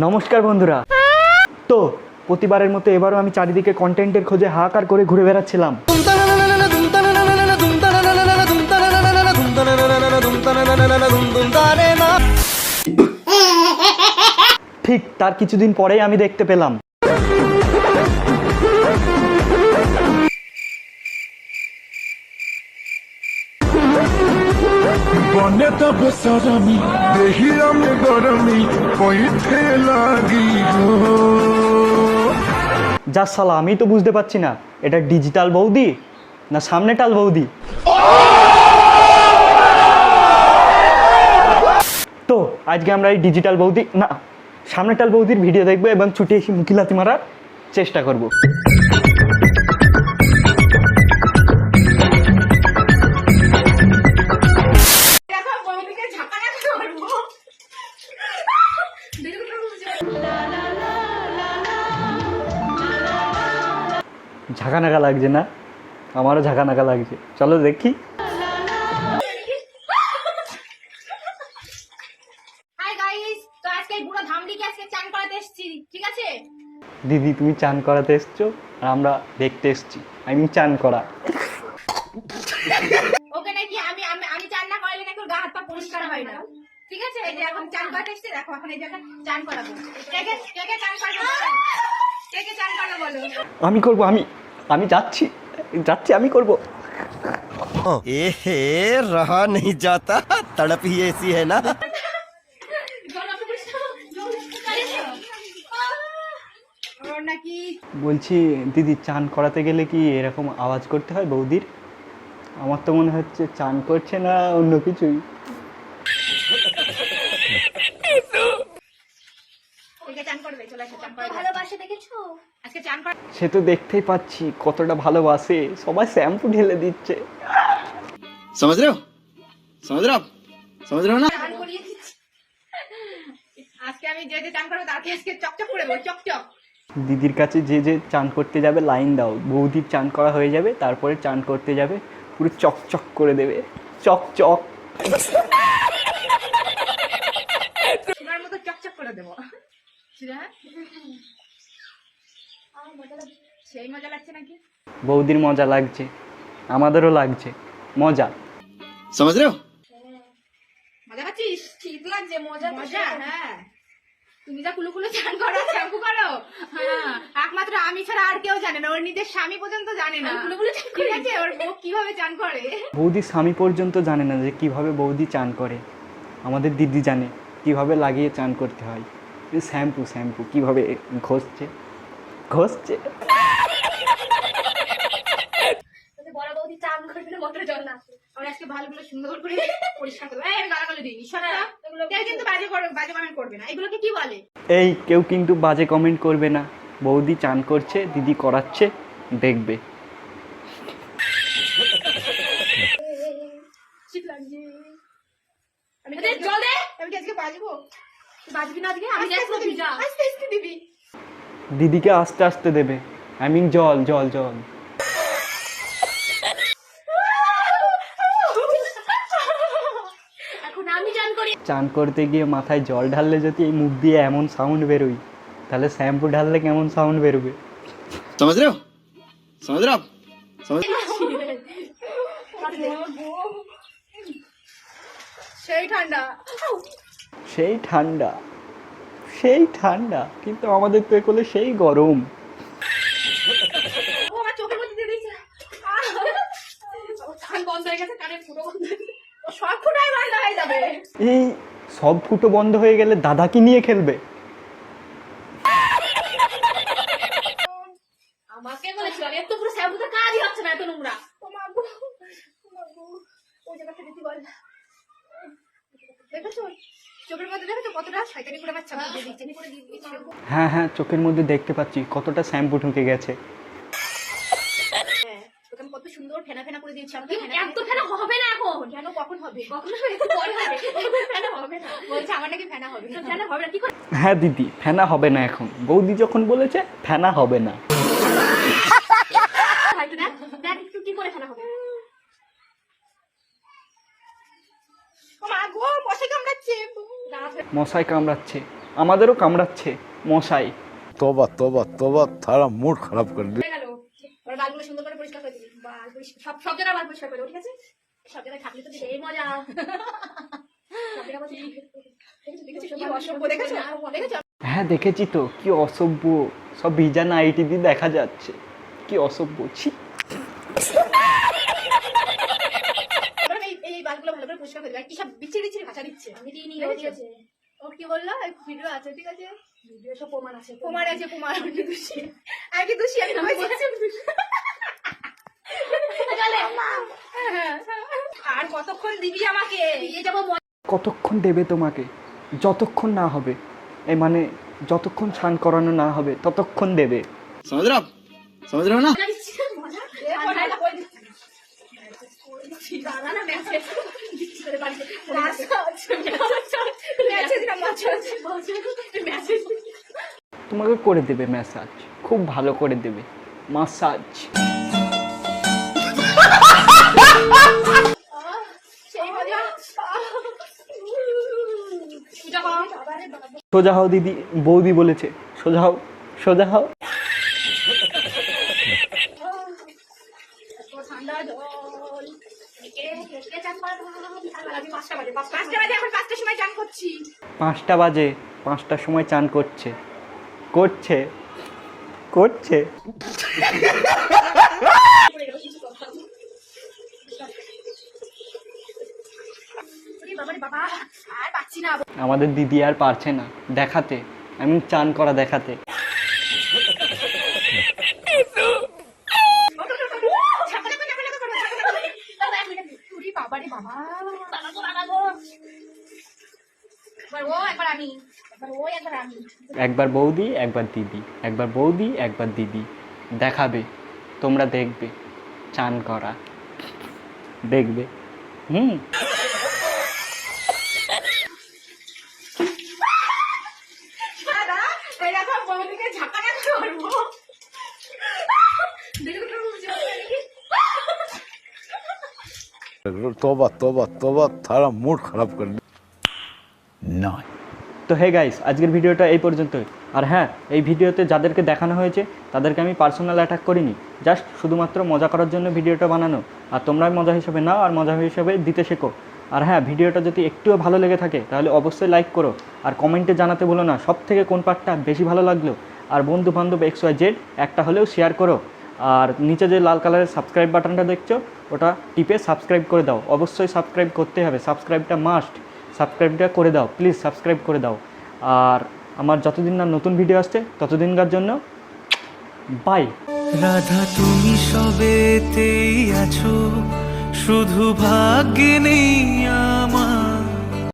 নমস্কার বন্ধুরা। তো প্রতিবারের মতো এবারও আমি চারিদিকে কন্টেন্টের খোঁজে হাহাকার করে ঘুরে বেড়াচ্ছিলাম। ঠিক তার কিছুদিন পরেই আমি দেখতে পেলাম যা সালা, আমি তো বুঝতে পারছি না এটা ডিজিটাল বৌদি না সামনেটাল বৌদি। তো আজকে আমরা এই ডিজিটাল বৌদি না সামনেটাল বৌদির ভিডিও দেখবো এবং ছুটে এসে মুখিলাতি মারার চেষ্টা করব। ঝাঁকা নাকা লাগছে না? আমারও ঝাঁকা নাকা লাগছে, চলো দেখি। দিদি তুমি চান করাতে এসছো আর আমরা দেখতে এসছি, আই মিন চান করা। ওকে নাকি আমি আমি আমি চান না করলে নাকি ওর গা হাত পা পরিষ্কার হয় না, ঠিক আছে? এই যে এখন চান করাতে এসছি, দেখো এখন এই যে চান করাবো। কে চান করাবো? কে চান করাবো বলো? আমি করব, আমি যাচ্ছি আমি করব। ए रहा नहीं जाता, तड़प ही ऐसी है ना। নাকি বলছি দিদি চান করাতে গেলে কি এরকম আওয়াজ করতে হয় বৌদির? আমার তো মনে হচ্ছে চান করছে না অন্য কিছুই। সে তো দেখতেই পাচ্ছি কতটা ভালোবাসে, সবাই শ্যাম্পু ঢেলে দিচ্ছে। समझ रहे हो ना? আজকে আমি যে চান করবো তাকে আজকে চকচক করে দেবো, চকচক। দিদির কাছে যে চান করতে যাবে লাইন দাও, বৌদির চান করা হয়ে যাবে, তারপরে চান করতে যাবে, পুরো চকচক করে দেবে, চকচক। তোমার মতো চকচক করে দেবো। সেই মজা লাগছে নাকি? বৌদির মজা লাগছে, আমাদেরও লাগছে মজা। समझ रहे हो? মজা পাচ্ছিস? ঠিক লাগছে, মজা মজা। হ্যাঁ, তুমি যা কুলুকুলু চান করো, শ্যাম্পু করো, হ্যাঁ, একমাত্র আমি ছাড়া আর কেউ জানে না, ওর নিজের স্বামী পর্যন্ত জানে না কুলুকুলু চান, ঠিক আছে? ওর বউ কিভাবে চান করে, বৌদির স্বামী পর্যন্ত জানে না যে কিভাবে বৌদি চান করে। আমাদের দিদি জানে কিভাবে লাগিয়ে চান করতে হয়। শ্যাম্পু কিভাবে ঘষছে। বড় বৌদি চান করবে না, মন্ত্র জল না। আমরা আজকে ভালো করে সুন্দর করে পরিষ্কার করবো। এই গালাগালি দিই, কেউ কিন্তু বাজে কমেন্ট করবে না। এগুলোকে কি বলে? এই কেউ কিন্তু বাজে কমেন্ট করবে না। বৌদি চান করছে, দিদি করাচ্ছে, দেখবে। আমি আজকে বাজবো, বাজবি না আজকে? আমি আস্তে দিবি। দিদিকে আস্তে আস্তে দেবে, আই মিন জল। এখন আমি চান করি। চান করতে গিয়ে মাথায় জল ঢাললে যদি এই মুখ দিয়ে এমন সাউন্ড বেরোয়, তাহলে শ্যাম্পু ঢাললে কেমন সাউন্ড বেরোবে? समझ रहे हो? সেই ঠান্ডা, কিন্তু আমাদের তো এগুলো সেই গরম। ও আমার চোখের মধ্যে দিয়ে দিয়েছে। কান বন্ধ হয়ে গেছে, কানের ফুটো বন্ধ হয়ে গেছে, সব ফুটাই বন্ধ হয়ে যাবে। এই সব ফুটো বন্ধ হয়ে গেলে দাদা কি নিয়ে খেলবে? আমাকে বলেছিল এত পুরো শ্যাম্পুতে কাজই হচ্ছে না, এত নোংরা। ও মা গো, ওই জায়গাটা দিতে বল। দেখেছো চোখের মধ্যে, দেখেছো কতটা শয়তানি করে আমার শ্যাম্পু দিয়ে দিচ্ছে। হ্যাঁ চোখের মধ্যে দেখতে পাচ্ছি কতটা শ্যাম্পু ঢুকে গেছে। কত সুন্দর ফেনা করে দিয়েছি। এত ফেনা হবে না এখন। কেন? কখন হবে? ফেনা হবে না বলছে, আমার নাকি ফেনা হবে। ফেনা হবে না কি করে? হ্যাঁ দিদি, ফেনা হবে না এখন। বৌদি যখন বলেছে ফেনা হবে না। দেখ একটু কি করে ফেনা হবে। মা গো মশা কামড়াচ্ছে। মশাই কামড়াচ্ছে, আমাদেরও কামড়াচ্ছে মশাই। तौबा तौबा तौबा थारा मूड खराब कर दिया। হয়ে গেল, এবার বালগুলো সুন্দর করে পরিষ্কার করে দিবি। বাল পরিষ্কার, সব জায়গায় বাল পরিষ্কার করে দেবো, ঠিক আছে? সব জায়গায় থাকলে তো সেই মজা। সব জায়গায় দেখেছো কি অসভ্য, দেখেছো? দেখেছো? হ্যাঁ দেখেছি তো, কি অসভ্য, সব ভিজা নাইটি দিয়ে দেখা যাচ্ছে, কি অসভ্য, ছি। এবার এই বালগুলো ভালো করে পরিষ্কার করে দিবি। আর কি সব বিচ্ছিরি বিচ্ছিরি ভাষা দিচ্ছে, আমি দিইনি, ও দিয়েছে। ও কি বললো? ভিডিও আছে, ঠিক আছে, ভিডিও সব প্রমাণ আছে, প্রমাণ আছে, প্রমাণ। আমি কি দোষী? আমি কি দোষী? আমি আর কতক্ষণ দিবি আমাকে? দিয়ে যাবো। কতক্ষণ দেবে তোমাকে? যতক্ষণ না হবে, এই মানে যতক্ষণ স্নান করানো না হবে ততক্ষণ দেবে। समझ रहे हो आप? समझ रहे हो ना? তোমাকে করে দেবে ম্যাসাজ, খুব ভালো করে দেবে মাসাজ। সোজা হও দিদি, বৌদি বলেছে সোজা হও, সোজা হও। ঠান্ডা জল চান করা। আমি 5টা বাজে, 5টা বাজে, এখন 5টার সময় চান করছি। 5টা বাজে, 5টার সময় চান করছে, করছে করছে। বাবা আর পাচ্ছি না। আমাদের দিদি আর পারছে না দেখাতে, আমি চান করা দেখাতে। একবার বৌদি একবার দিদি, একবার বৌদি একবার দিদি দেখাবে, তোমরা দেখবে চান করা, দেখবে। तौबा तौबा तौबा थारा मूड खराब कर दिया। ना তো হে গাইস, আজকের ভিডিওটা এই পর্যন্তই। আর হ্যাঁ, এই ভিডিওতে যাদেরকে দেখানো হয়েছে তাদেরকে আমি পার্সোনাল অ্যাটাক করিনি, জাস্ট শুধুমাত্র মজা করার জন্য ভিডিওটা বানানো। আর তোমরা মজা হিসেবে নাও আর মজা হিসেবে দিতে শেখো। আর হ্যাঁ, ভিডিওটা যদি একটুও ভালো লেগে থাকে তাহলে অবশ্যই লাইক করো, আর কমেন্টে জানাতে ভুলো না সব থেকে কোন পার্টটা বেশি ভালো লাগলো। আর বন্ধু বান্ধব XYZ একটা হলেও শেয়ার করো। আর নিচে যে লাল কালারের সাবস্ক্রাইব বাটনটা দেখছো ওটা টিপে সাবস্ক্রাইব করে দাও, অবশ্যই সাবস্ক্রাইব করতে হবে, সাবস্ক্রাইবটা মাস্ট, সাবস্ক্রাইবটা করে দাও প্লিজ, সাবস্ক্রাইব করে দাও। আর আমার যতদিন না নতুন ভিডিও আসছে ততদিনকার জন্য বাই। রাধা তুমি সবেতেই আছো, শুধু ভাগ্যে নেই আমার।